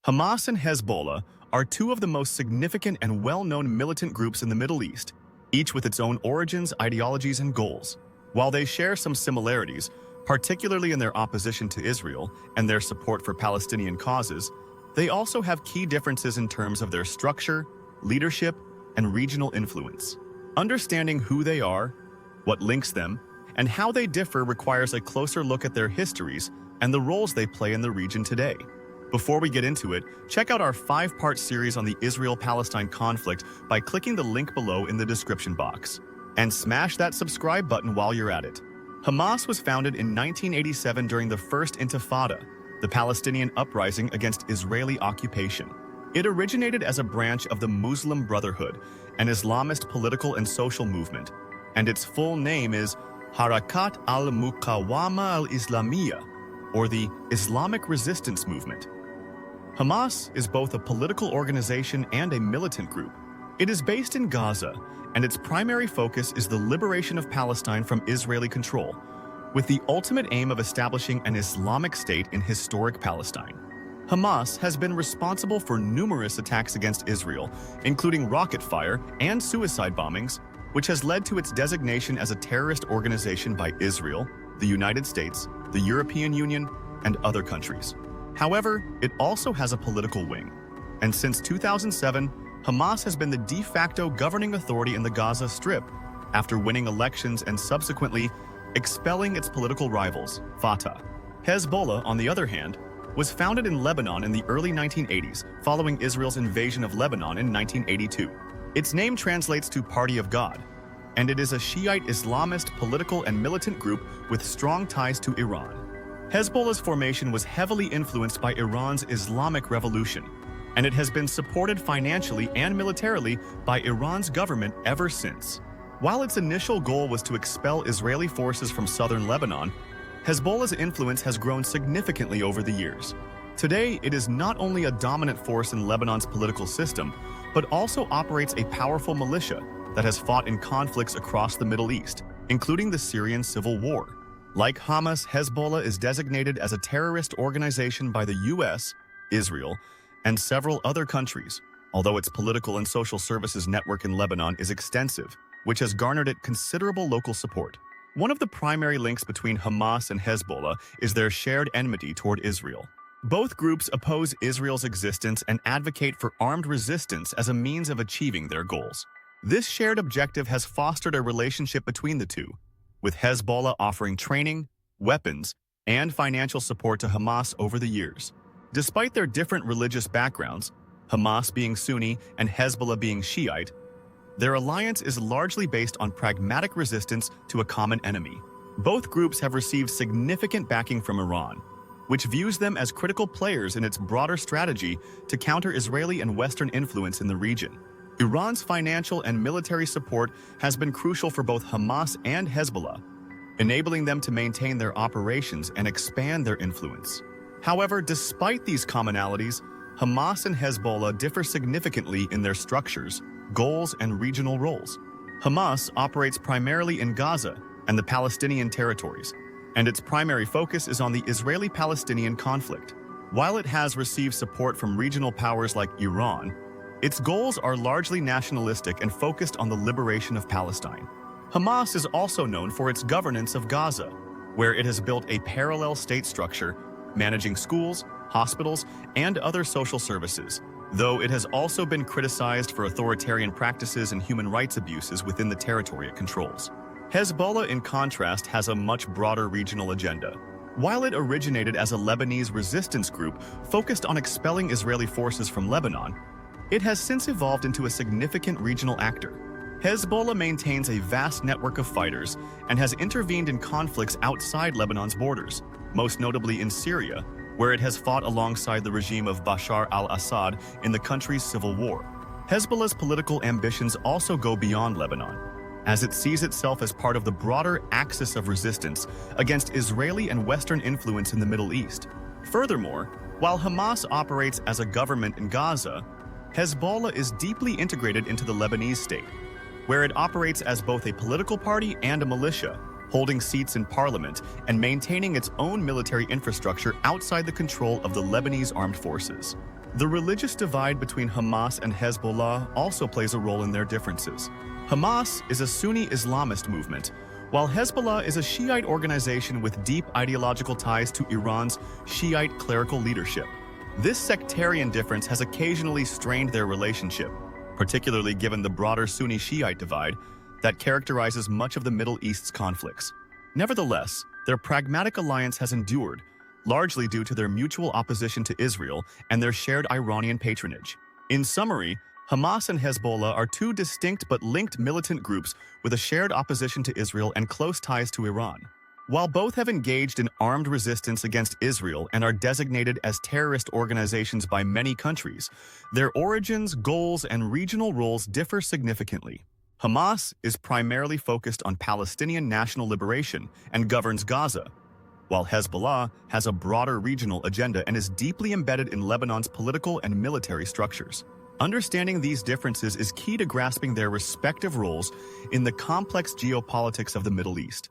Hamas and Hezbollah are two of the most significant and well-known militant groups in the Middle East, each with its own origins, ideologies, and goals. While they share some similarities, particularly in their opposition to Israel and their support for Palestinian causes, they also have key differences in terms of their structure, leadership, and regional influence. Understanding who they are, what links them, and how they differ requires a closer look at their histories and the roles they play in the region today. Before we get into it, check out our 5-part series on the Israel-Palestine conflict by clicking the link below in the description box. And smash that subscribe button while you're at it. Hamas was founded in 1987 during the First Intifada, the Palestinian uprising against Israeli occupation. It originated as a branch of the Muslim Brotherhood, an Islamist political and social movement, and its full name is Harakat al-Muqawama al-Islamiyya, or the Islamic Resistance Movement. Hamas is both a political organization and a militant group. It is based in Gaza, and its primary focus is the liberation of Palestine from Israeli control, with the ultimate aim of establishing an Islamic state in historic Palestine. Hamas has been responsible for numerous attacks against Israel, including rocket fire and suicide bombings, which has led to its designation as a terrorist organization by Israel, the United States, the European Union, and other countries. However, it also has a political wing, and since 2007, Hamas has been the de facto governing authority in the Gaza Strip after winning elections and subsequently expelling its political rivals, Fatah. Hezbollah, on the other hand, was founded in Lebanon in the early 1980s following Israel's invasion of Lebanon in 1982. Its name translates to Party of God, and it is a Shiite Islamist political and militant group with strong ties to Iran. Hezbollah's formation was heavily influenced by Iran's Islamic Revolution, and it has been supported financially and militarily by Iran's government ever since. While its initial goal was to expel Israeli forces from southern Lebanon, Hezbollah's influence has grown significantly over the years. Today, it is not only a dominant force in Lebanon's political system, but also operates a powerful militia that has fought in conflicts across the Middle East, including the Syrian civil war. Like Hamas, Hezbollah is designated as a terrorist organization by the US, Israel, and several other countries, although its political and social services network in Lebanon is extensive, which has garnered it considerable local support. One of the primary links between Hamas and Hezbollah is their shared enmity toward Israel. Both groups oppose Israel's existence and advocate for armed resistance as a means of achieving their goals. This shared objective has fostered a relationship between the two, with Hezbollah offering training, weapons, and financial support to Hamas over the years. Despite their different religious backgrounds, Hamas being Sunni and Hezbollah being Shiite, their alliance is largely based on pragmatic resistance to a common enemy. Both groups have received significant backing from Iran, which views them as critical players in its broader strategy to counter Israeli and Western influence in the region. Iran's financial and military support has been crucial for both Hamas and Hezbollah, enabling them to maintain their operations and expand their influence. However, despite these commonalities, Hamas and Hezbollah differ significantly in their structures, goals, and regional roles. Hamas operates primarily in Gaza and the Palestinian territories, and its primary focus is on the Israeli-Palestinian conflict. While it has received support from regional powers like Iran, its goals are largely nationalistic and focused on the liberation of Palestine. Hamas is also known for its governance of Gaza, where it has built a parallel state structure, managing schools, hospitals, and other social services, though it has also been criticized for authoritarian practices and human rights abuses within the territory it controls. Hezbollah, in contrast, has a much broader regional agenda. While it originated as a Lebanese resistance group focused on expelling Israeli forces from Lebanon, it has since evolved into a significant regional actor. Hezbollah maintains a vast network of fighters and has intervened in conflicts outside Lebanon's borders, most notably in Syria, where it has fought alongside the regime of Bashar al-Assad in the country's civil war. Hezbollah's political ambitions also go beyond Lebanon, as it sees itself as part of the broader axis of resistance against Israeli and Western influence in the Middle East. Furthermore, while Hamas operates as a government in Gaza, Hezbollah is deeply integrated into the Lebanese state, where it operates as both a political party and a militia, holding seats in parliament and maintaining its own military infrastructure outside the control of the Lebanese armed forces. The religious divide between Hamas and Hezbollah also plays a role in their differences. Hamas is a Sunni Islamist movement, while Hezbollah is a Shiite organization with deep ideological ties to Iran's Shiite clerical leadership. This sectarian difference has occasionally strained their relationship, particularly given the broader Sunni-Shiite divide that characterizes much of the Middle East's conflicts. Nevertheless, their pragmatic alliance has endured, largely due to their mutual opposition to Israel and their shared Iranian patronage. In summary, Hamas and Hezbollah are two distinct but linked militant groups with a shared opposition to Israel and close ties to Iran. While both have engaged in armed resistance against Israel and are designated as terrorist organizations by many countries, their origins, goals, and regional roles differ significantly. Hamas is primarily focused on Palestinian national liberation and governs Gaza, while Hezbollah has a broader regional agenda and is deeply embedded in Lebanon's political and military structures. Understanding these differences is key to grasping their respective roles in the complex geopolitics of the Middle East.